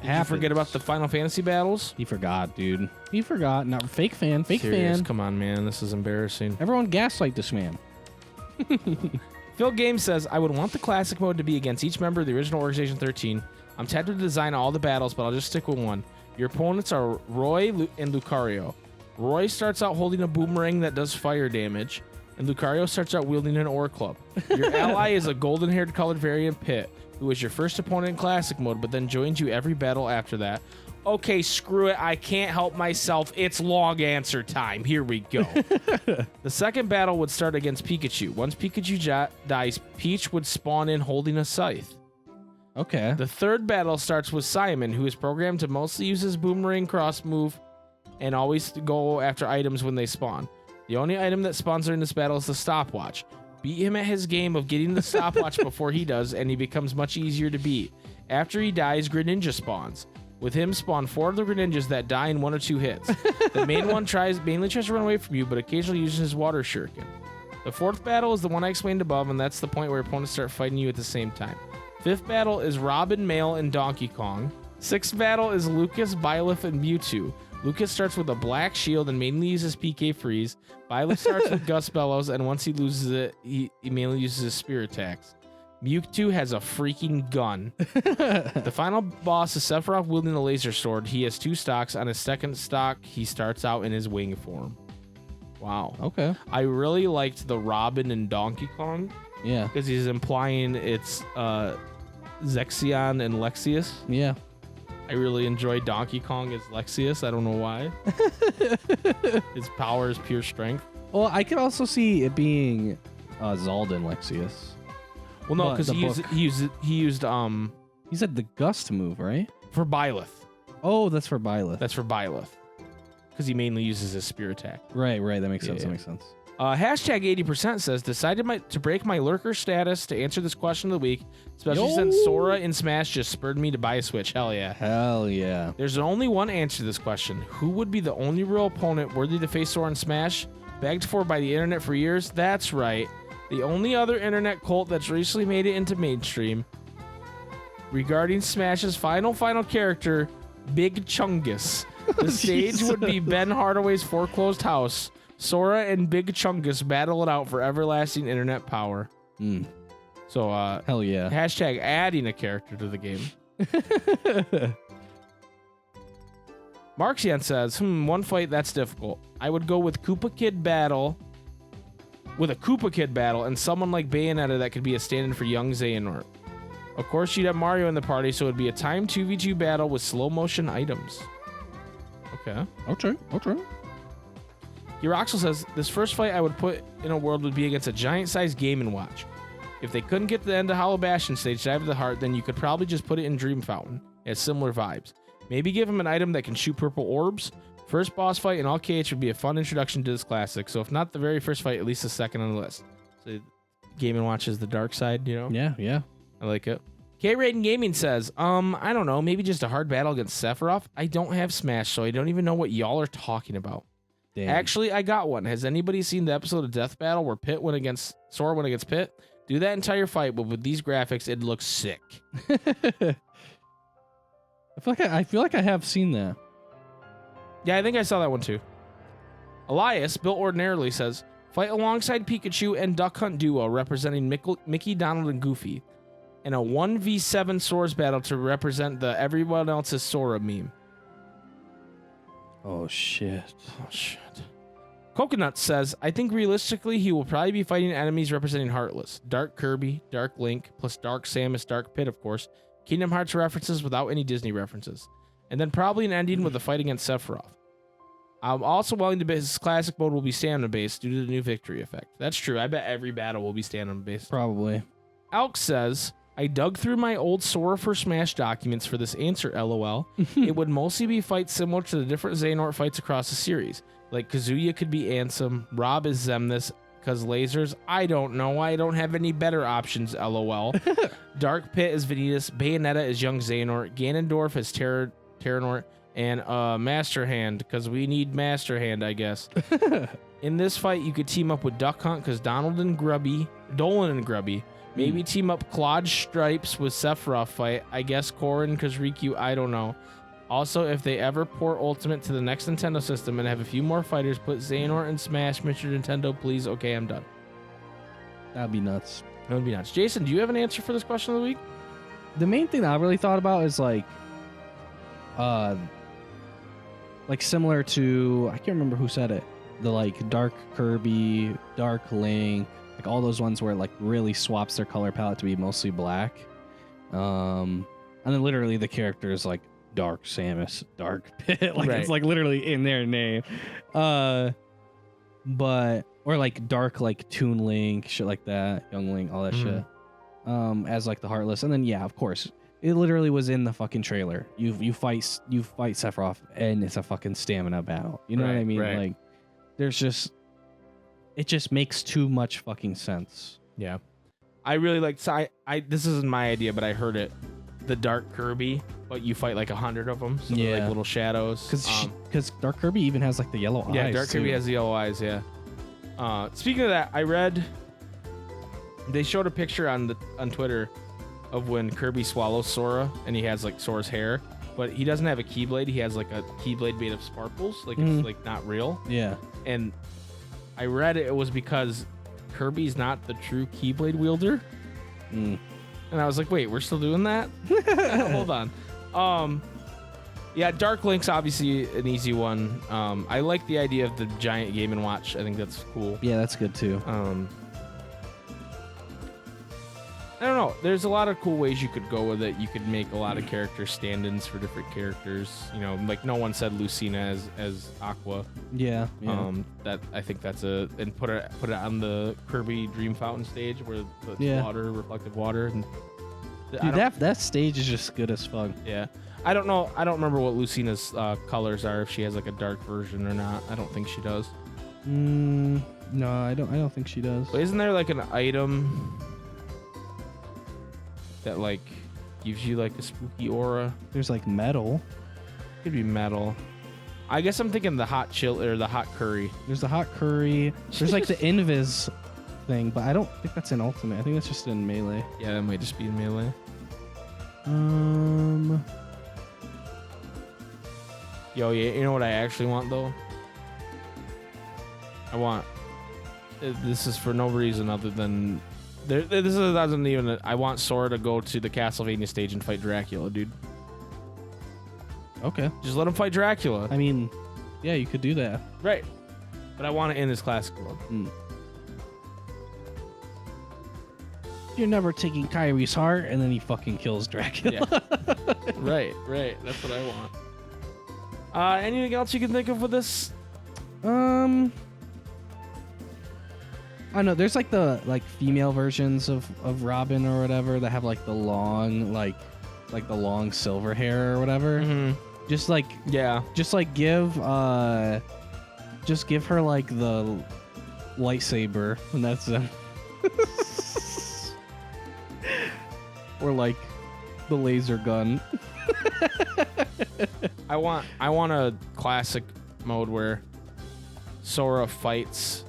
Did you forget about the Final Fantasy battles? He forgot, dude. He forgot. Not fake fan. Fake Serious? fan. Come on, man. This is embarrassing. Everyone gaslight this man. Phil Games says, I would want the classic mode to be against each member of the original Organization 13. I'm tempted to design all the battles, but I'll just stick with one. Your opponents are Roy and Lucario. Roy starts out holding a boomerang that does fire damage, and Lucario starts out wielding an ore club. Your ally is a golden-haired colored variant Pit, who is your first opponent in classic mode, but then joins you every battle after that. Okay, screw it. I can't help myself. It's long answer time. Here we go. The second battle would start against Pikachu. Once Pikachu dies, Peach would spawn in holding a scythe. Okay. The third battle starts with Simon, who is programmed to mostly use his boomerang cross move and always go after items when they spawn. The only item that spawns during this battle is the stopwatch. Beat him at his game of getting the stopwatch before he does, and he becomes much easier to beat. After he dies, Greninja spawns. With him spawn 4 other Greninjas that die in 1 or 2 hits. The main one mainly tries to run away from you, but occasionally uses his water shuriken. The 4th battle is the one I explained above, and that's the point where opponents start fighting you at the same time. 5th battle is Robin, Male, and Donkey Kong. 6th battle is Lucas, Byleth, and Mewtwo. Lucas starts with a black shield and mainly uses PK Freeze. Byleth starts with Gust Bellows, and once he loses it, he mainly uses his spear attacks. Mewtwo has a freaking gun. The final boss is Sephiroth wielding a laser sword. He has 2 stocks. On his second stock, he starts out in his wing form. Wow. Okay. I really liked the Robin and Donkey Kong. Yeah. Because he's implying it's Zexion and Lexius. Yeah. I really enjoy Donkey Kong as Lexius. I don't know why. His power is pure strength. Well, I could also see it being Zaldin Lexius. Well, no, because he used He said the Gust move, right? for Byleth. Oh, that's for Byleth. That's for Byleth. Because he mainly uses his spear attack. Right. That makes sense. That makes sense. Hashtag 80% says, decided to break my lurker status to answer this question of the week, especially since Sora in Smash just spurred me to buy a Switch. Hell yeah. Hell yeah. There's only one answer to this question. Who would be the only real opponent worthy to face Sora in Smash? Begged for by the internet for years? That's right. The only other internet cult that's recently made it into mainstream. Regarding Smash's final character, Big Chungus. The stage would be Ben Hardaway's foreclosed house. Sora and Big Chungus battle it out for everlasting internet power. So, hell yeah. Hashtag adding a character to the game. Marxian says, one fight that's difficult. I would go with Koopa Kid battle. With a Koopa Kid battle and someone like Bayonetta that could be a stand-in for young Xehanort. Of course, you'd have Mario in the party, so it'd be a timed 2v2 battle with slow motion items. Okay. Hiroxel says, this first fight I would put in a world would be against a giant-sized Game & Watch. If they couldn't get to the end of Hollow Bastion stage, Dive of the Heart, then you could probably just put it in Dream Fountain. It has similar vibes. Maybe give him an item that can shoot purple orbs. First boss fight in all KH would be a fun introduction to this classic, so if not the very first fight, at least the second on the list. So Game & Watch is the dark side, you know? Yeah. I like it. K-Raiden Gaming says, I don't know, maybe just a hard battle against Sephiroth? I don't have Smash, so I don't even know what y'all are talking about. Damn. Actually, I got one. Has anybody seen the episode of Death Battle where Sora went against Pit? Do that entire fight, but with these graphics, it looks sick. I feel like I have seen that. Yeah, I think I saw that one too. Elias, built ordinarily, says, fight alongside Pikachu and Duck Hunt duo representing Mickey, Donald, and Goofy. And a 1v7 Sora's battle to represent the everyone else's Sora meme. Oh, shit. Coconut says, I think realistically he will probably be fighting enemies representing Heartless. Dark Kirby, Dark Link, plus Dark Samus, Dark Pit, of course. Kingdom Hearts references without any Disney references. And then probably an ending with a fight against Sephiroth. I'm also willing to bet his classic mode will be stamina-based due to the new victory effect. That's true. I bet every battle will be stamina-based. Probably. Alk says, I dug through my old Sora for Smash documents for this answer, LOL. It would mostly be fights similar to the different Xehanort fights across the series. Like Kazuya could be Ansem, Rob is Xemnas, cause lasers, I don't know, I don't have any better options, LOL. Dark Pit is Vanitas, Bayonetta is young Xehanort, Ganondorf is Terranort, and Master Hand, cause we need Master Hand, I guess. In this fight, you could team up with Duck Hunt, cause Dolan and Grubby, maybe team up Claude Stripes with Sephiroth fight, I guess Corrin, cause Riku, I don't know. Also, if they ever port Ultimate to the next Nintendo system and have a few more fighters, put Xehanort and Smash, Mr. Nintendo, please. Okay, I'm done. That'd be nuts. That would be nuts. Jason, do you have an answer for this question of the week? The main thing that I really thought about is like similar to, I can't remember who said it, the like Dark Kirby, Dark Link, like all those ones where it like really swaps their color palette to be mostly black. And then literally the character is like Dark Samus, Dark Pit, like right. It's like literally in their name. But or like Dark like Toon Link, shit like that, Young Link, all that shit. As like the Heartless, and then yeah, of course, it literally was in the fucking trailer. You fight Sephiroth, and it's a fucking stamina battle. You know what I mean? Right. Like, it just makes too much fucking sense. Yeah, I really like. I this isn't my idea, but I heard it the Dark Kirby, but you fight like 100 of them, so they're like little shadows. Because Dark Kirby even has like the yellow eyes. Yeah, Dark Kirby has the yellow eyes. Yeah. Speaking of that, I read they showed a picture on Twitter of when Kirby swallows Sora, and he has like Sora's hair, but he doesn't have a Keyblade. He has like a Keyblade made of sparkles, like it's like not real. Yeah. And I read it was because Kirby's not the true Keyblade wielder. And I was like, wait, we're still doing that? Hold on. Yeah, Dark Link's obviously an easy one. I like the idea of the giant Game & Watch. I think that's cool. Yeah, that's good too. I don't know. There's a lot of cool ways you could go with it. You could make a lot of character stand-ins for different characters. You know, like no one said Lucina as Aqua. Yeah. That I think that's and put it on the Kirby Dream Fountain stage where the water, reflective water. And dude, that stage is just good as fuck. Yeah. I don't know. I don't remember what Lucina's colors are. If she has like a dark version or not. I don't think she does. No, I don't think she does. But isn't there like an item that like gives you like a spooky aura? There's like metal. Could be metal. I guess I'm thinking the hot chill or the hot curry. There's the hot curry. There's like the invis thing, but I don't think that's in ultimate. I think that's just in melee. Yeah, that might just be in melee. Yo, yeah, you know what I actually want though? I want. This is for no reason other than. Doesn't even. I want Sora to go to the Castlevania stage and fight Dracula, dude. Okay. Just let him fight Dracula. I mean, yeah, you could do that. Right. But I want it in his classic mode. You're never taking Kyrie's heart, and then he fucking kills Dracula. Yeah. Right. That's what I want. Anything else you can think of with this? I don't know. There's like the female versions of Robin or whatever that have like the long like the long silver hair or whatever. Just like give her like the lightsaber and that's them. Or like the laser gun. I want a classic mode where Sora fights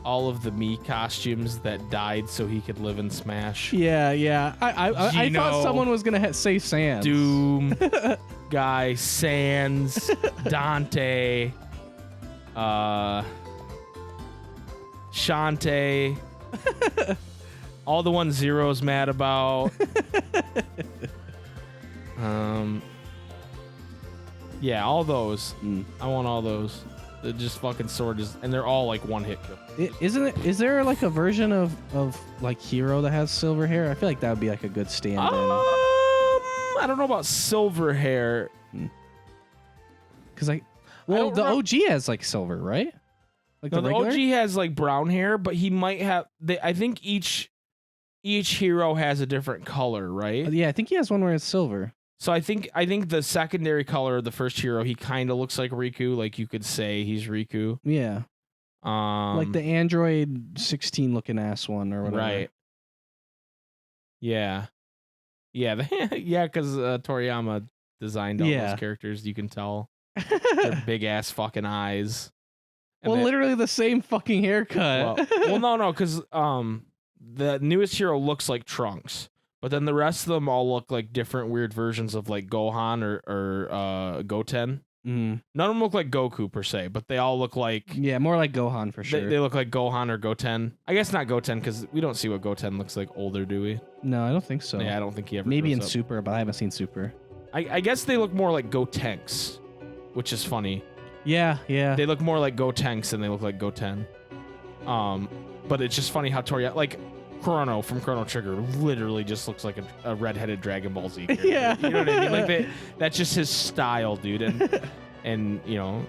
all of the Mii costumes that died so he could live in Smash. Yeah. I thought someone was gonna say Sans. Doom, Guy, Sans, Dante, Shantae, all the ones Zero's mad about. Yeah, all those. I want all those. They're just fucking swords, and they're all like one hit kill. Is there like a version of like Hero that has silver hair? I feel like that would be like a good stand-in. I don't know about silver hair. Cause the OG has like silver, right? Like no, the OG has like brown hair, but he might have. I think each hero has a different color, right? Yeah, I think he has one where it's silver. So I think the secondary color of the first hero, he kind of looks like Riku. Like you could say he's Riku. Yeah. Like the Android 16 looking ass one or whatever. Right. Yeah. Yeah. Yeah. Because Toriyama designed all those characters. You can tell their big ass fucking eyes. And literally the same fucking haircut. No, because the newest hero looks like Trunks. But then the rest of them all look like different weird versions of like Gohan or Goten. None of them look like Goku per se, but they all look like... Yeah, more like Gohan for sure. They look like Gohan or Goten. I guess not Goten because we don't see what Goten looks like older, do we? No, I don't think so. Yeah, I don't think he ever Maybe in up. Super, but I haven't seen Super. I guess they look more like Gotenks, which is funny. Yeah. They look more like Gotenks than they look like Goten. But it's just funny how Toriyama... Like... Chrono from Chrono Trigger literally just looks like a redheaded Dragon Ball Z character. Yeah. You know what I mean? Like that's just his style, dude. And you know,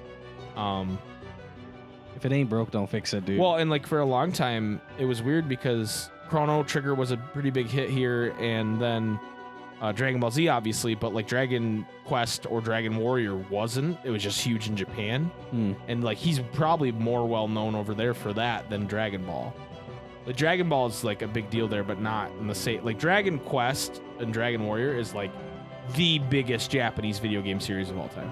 if it ain't broke, don't fix it, dude. Well, and like for a long time, it was weird because Chrono Trigger was a pretty big hit here, and then Dragon Ball Z, obviously, but like Dragon Quest or Dragon Warrior wasn't. It was just huge in Japan, and like he's probably more well known over there for that than Dragon Ball. Like Dragon Ball is like a big deal there, but not in the same. Like Dragon Quest and Dragon Warrior is like the biggest Japanese video game series of all time.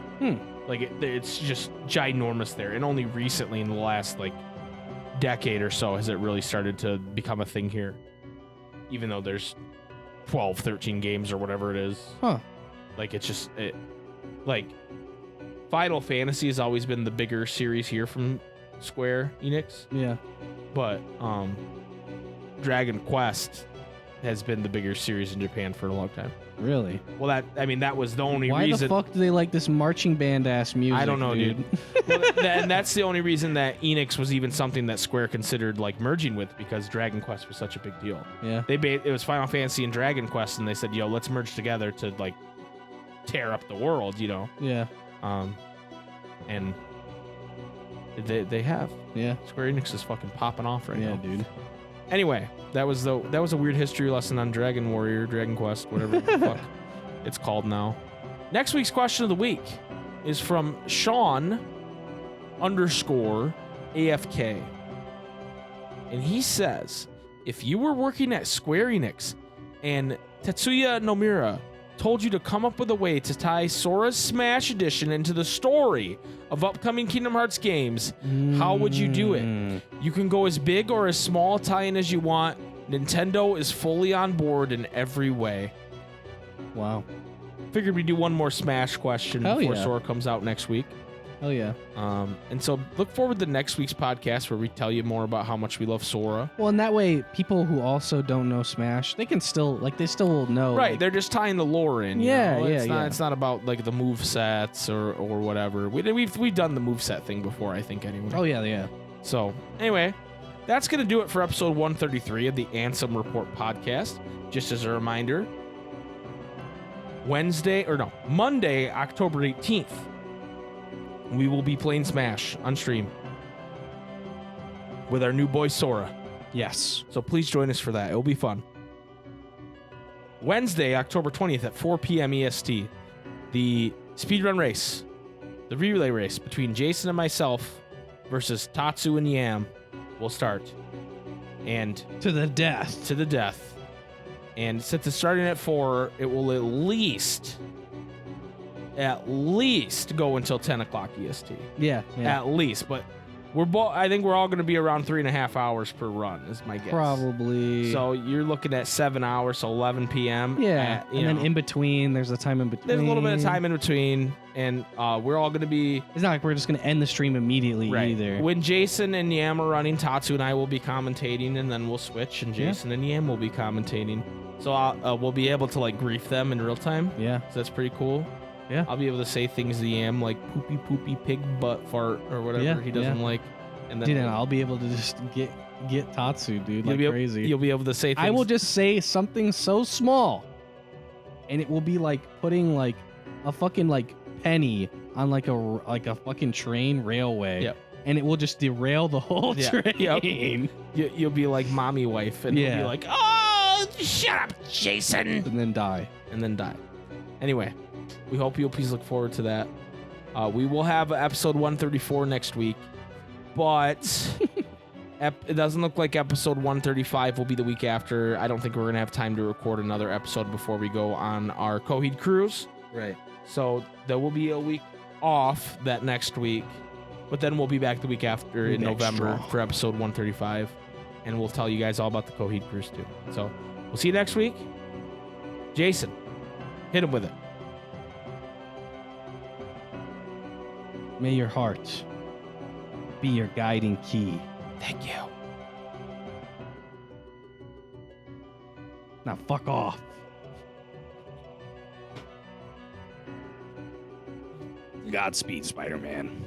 Like it's just ginormous there, and only recently in the last like decade or so has it really started to become a thing here. Even though there's 12, 13 games or whatever it is. Like it's just like Final Fantasy has always been the bigger series here from Square Enix. Yeah. But Dragon Quest has been the bigger series in Japan for a long time. Really? Well, that was the only Why reason. Why the fuck do they like this marching band ass music? I don't know, dude. Well, and that's the only reason that Enix was even something that Square considered like merging with, because Dragon Quest was such a big deal. Yeah. It was Final Fantasy and Dragon Quest, and they said, "Yo, let's merge together to like tear up the world," you know. Yeah. And they have. Yeah. Square Enix is fucking popping off right now. Yeah, dude. Anyway, that was a weird history lesson on Dragon Warrior, Dragon Quest, whatever the fuck it's called now. Next week's question of the week is from Sean_AFK. And he says, if you were working at Square Enix and Tetsuya Nomura told you to come up with a way to tie Sora's Smash Edition into the story of upcoming Kingdom Hearts games, how would you do it? You can go as big or as small tie-in as you want. Nintendo is fully on board in every way. Wow. Figured we'd do one more Smash question before yeah. Sora comes out next week. Hell yeah. And so look forward to next week's podcast where we tell you more about how much we love Sora. Well, and that way, people who also don't know Smash, they can still, like, they still will know. Right, like, they're just tying the lore in. Yeah, you know? yeah, It's not about, like, the move sets or whatever. We've done the move set thing before, I think, anyway. Oh, yeah, yeah. So, anyway, that's going to do it for episode 133 of the Ansem Report podcast. Just as a reminder, Monday, October 18th, we will be playing Smash on stream with our new boy Sora. Yes. So please join us for that. It'll be fun. Wednesday, October 20th at 4 p.m. EST, the speedrun race, the relay race between Jason and myself versus Tatsu and Yam will start. And To the death. And since it's starting at 4, it will at least go until 10 o'clock EST. Yeah. At least. But I think we're all going to be around 3.5 hours per run, is my guess. Probably. So you're looking at 7 hours, so 11 p.m. Yeah. And then in between, there's a time in between. There's a little bit of time in between. And we're all going to be... It's not like we're just going to end the stream immediately either. When Jason and Yam are running, Tatsu and I will be commentating, and then we'll switch, and Jason and Yam will be commentating. So we'll be able to like grief them in real time. Yeah. So that's pretty cool. Yeah. I'll be able to say things to Yam like poopy pig butt fart or whatever he doesn't like. And then dude, and I'll be able to just get Tatsu, dude, like crazy. You'll be able to say things. I will just say something so small, and it will be like putting like a fucking like penny on like a fucking train railway. Yep. And it will just derail the whole train. Yep. You'll be like mommy wife, and you'll be like, oh, shut up, Jason. And then die. Anyway, we hope you'll please look forward to that. We will have episode 134 next week, but it doesn't look like episode 135 will be the week after. I don't think we're going to have time to record another episode before we go on our Coheed cruise. Right. So there will be a week off that next week, but then we'll be back the week after in November for episode 135, and we'll tell you guys all about the Coheed cruise too. So we'll see you next week. Jason, hit him with it. May your heart be your guiding key. Thank you. Now fuck off. Godspeed, Spider-Man.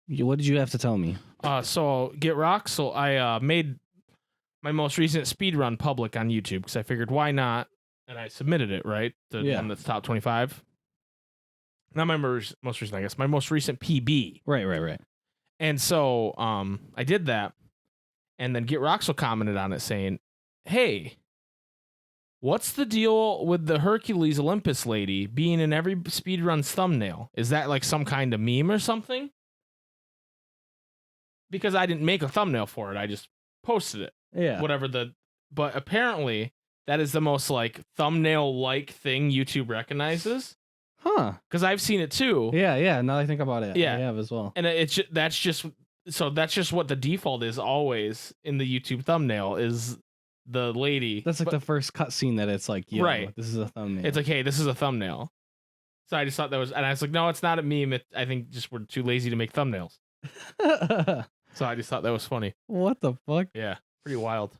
What did you have to tell me? So Get Rock. So I made my most recent speedrun public on YouTube because I figured why not, and I submitted it, right? The one that's top 25. Not my most recent, I guess. My most recent PB. Right. And so I did that, and then Get Roxel commented on it saying, "Hey, what's the deal with the Hercules Olympus lady being in every speedrun's thumbnail? Is that like some kind of meme or something?" Because I didn't make a thumbnail for it. I just posted it. Yeah. But apparently that is the most like thumbnail-like thing YouTube recognizes. Huh. Because I've seen it too. Yeah. Now that I think about it, yeah. I have as well. And that's just what the default is always in the YouTube thumbnail is the lady. That's like the first cutscene that it's like, right. This is a thumbnail. It's like, hey, this is a thumbnail. So I just thought that was, and I was like, no, it's not a meme. I think just we're too lazy to make thumbnails. So I just thought that was funny. What the fuck? Yeah, pretty wild.